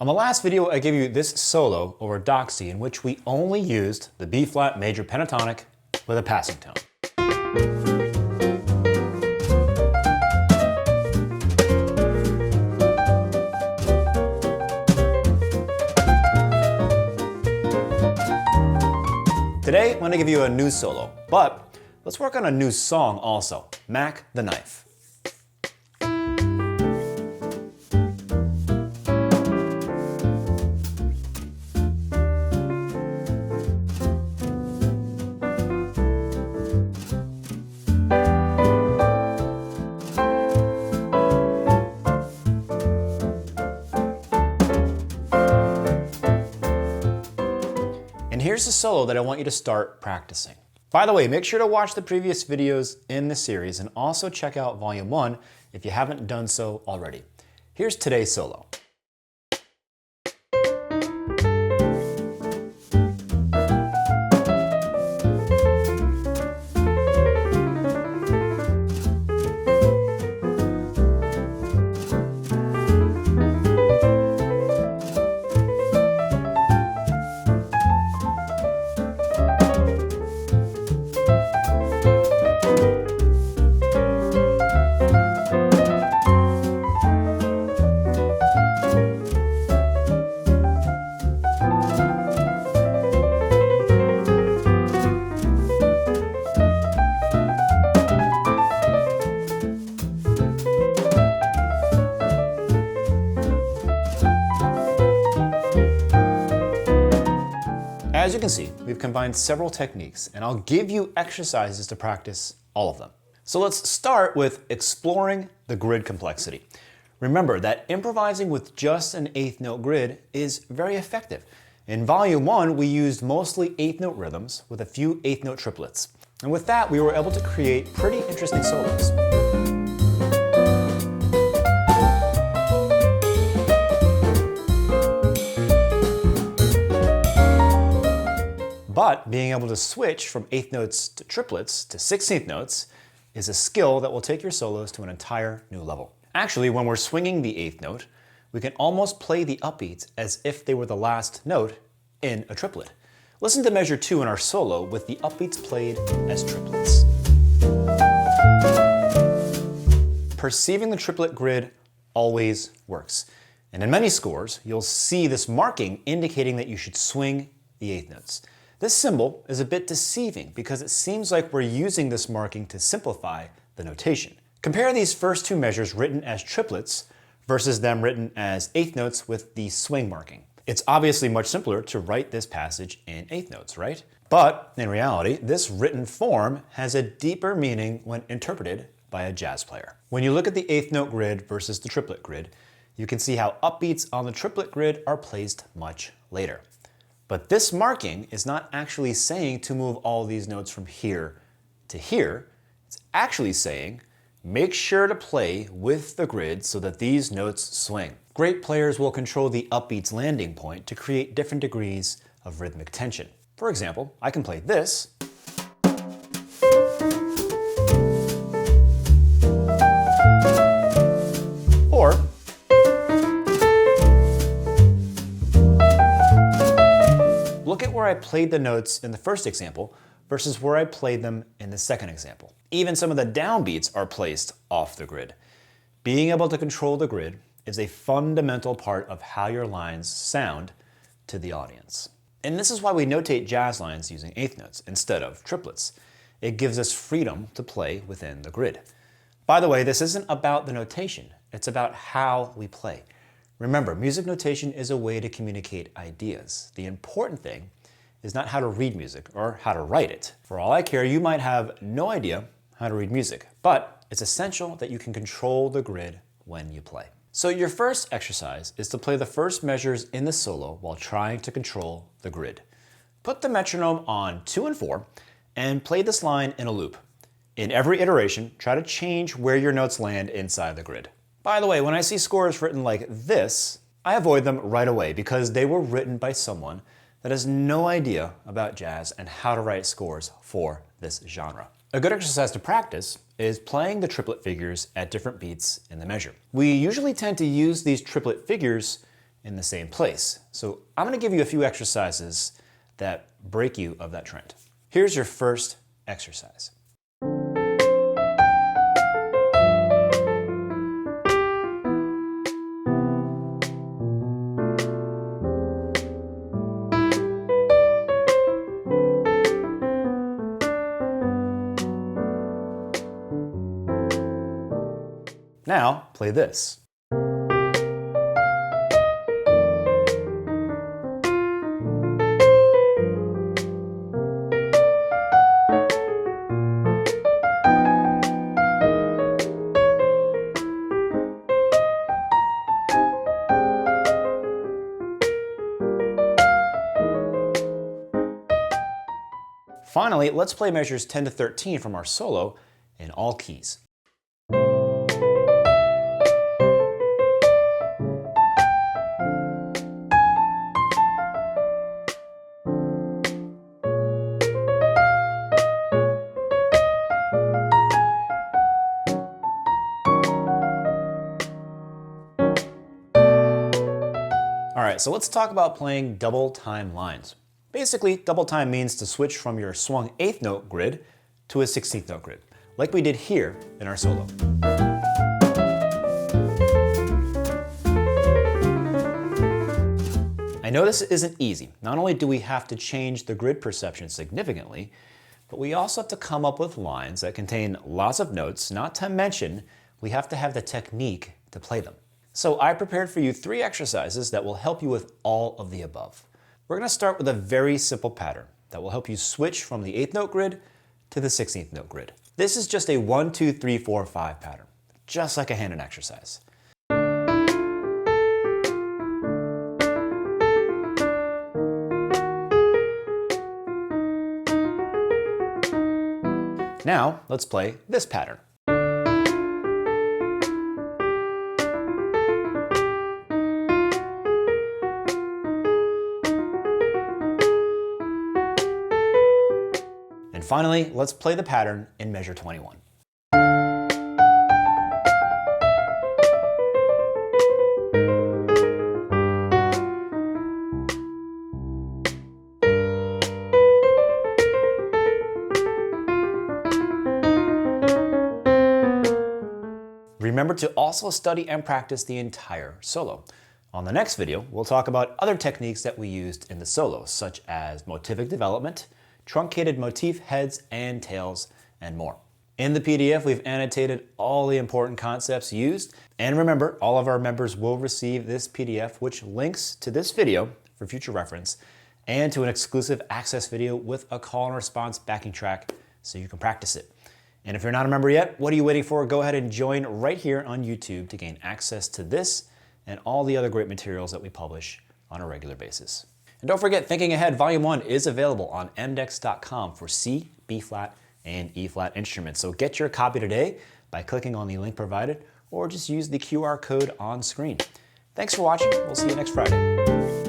On the last video, I gave you this solo over doxy in which we only used the B-flat major pentatonic with a passing tone. Today, I'm going to give you a new solo, but let's work on a new song also, Mac the Knife. And here's the solo that I want you to start practicing. By the way, make sure to watch the previous videos in the series and also check out Volume 1 if you haven't done so already. Here's today's solo. As you can see, we've combined several techniques, and I'll give you exercises to practice all of them. So let's start with exploring the grid complexity. Remember that improvising with just an eighth note grid is very effective. In Volume 1, we used mostly eighth note rhythms with a few eighth note triplets. And with that, we were able to create pretty interesting solos. But being able to switch from eighth notes to triplets to 16th notes is a skill that will take your solos to an entire new level. Actually, when we're swinging the eighth note, we can almost play the upbeats as if they were the last note in a triplet. Listen to measure 2 in our solo with the upbeats played as triplets. Perceiving the triplet grid always works. And in many scores, you'll see this marking indicating that you should swing the eighth notes. This symbol is a bit deceiving because it seems like we're using this marking to simplify the notation. Compare these first two measures written as triplets versus them written as eighth notes with the swing marking. It's obviously much simpler to write this passage in eighth notes, right? But in reality, this written form has a deeper meaning when interpreted by a jazz player. When you look at the eighth note grid versus the triplet grid, you can see how upbeats on the triplet grid are placed much later. But this marking is not actually saying to move all these notes from here to here. It's actually saying, make sure to play with the grid so that these notes swing. Great players will control the upbeats landing point to create different degrees of rhythmic tension. For example, I can play this, or look at where I played the notes in the first example versus where I played them in the second example. Even some of the downbeats are placed off the grid. Being able to control the grid is a fundamental part of how your lines sound to the audience. And this is why we notate jazz lines using eighth notes instead of triplets. It gives us freedom to play within the grid. By the way, this isn't about the notation, it's about how we play. Remember, music notation is a way to communicate ideas. The important thing is not how to read music or how to write it. For all I care, you might have no idea how to read music, but it's essential that you can control the grid when you play. So your first exercise is to play the first measures in the solo while trying to control the grid. Put the metronome on 2 and 4 and play this line in a loop. In every iteration, try to change where your notes land inside the grid. By the way, when I see scores written like this, I avoid them right away because they were written by someone that has no idea about jazz and how to write scores for this genre. A good exercise to practice is playing the triplet figures at different beats in the measure. We usually tend to use these triplet figures in the same place. So I'm going to give you a few exercises that break you of that trend. Here's your first exercise. Now, play this. Finally, let's play measures 10 to 13 from our solo in all keys. All right, so let's talk about playing double time lines. Basically, double time means to switch from your swung 8th note grid to a 16th note grid, like we did here in our solo. I know this isn't easy. Not only do we have to change the grid perception significantly, but we also have to come up with lines that contain lots of notes, not to mention we have to have the technique to play them. So I prepared for you 3 exercises that will help you with all of the above. We're going to start with a very simple pattern that will help you switch from the 8th note grid to the 16th note grid. This is just a 1, 2, 3, 4, 5 pattern, just like a hand-in exercise. Now, let's play this pattern. And finally, let's play the pattern in measure 21. Remember to also study and practice the entire solo. On the next video, we'll talk about other techniques that we used in the solo, such as motivic development, truncated motif heads and tails, and more. In the PDF, we've annotated all the important concepts used. And remember, all of our members will receive this PDF, which links to this video for future reference, and to an exclusive access video with a call and response backing track so you can practice it. And if you're not a member yet, what are you waiting for? Go ahead and join right here on YouTube to gain access to this and all the other great materials that we publish on a regular basis. And don't forget, Thinking Ahead Volume 1 is available on mdex.com for C, B flat, and E flat instruments. So get your copy today by clicking on the link provided, or just use the QR code on screen. Thanks for watching. We'll see you next Friday.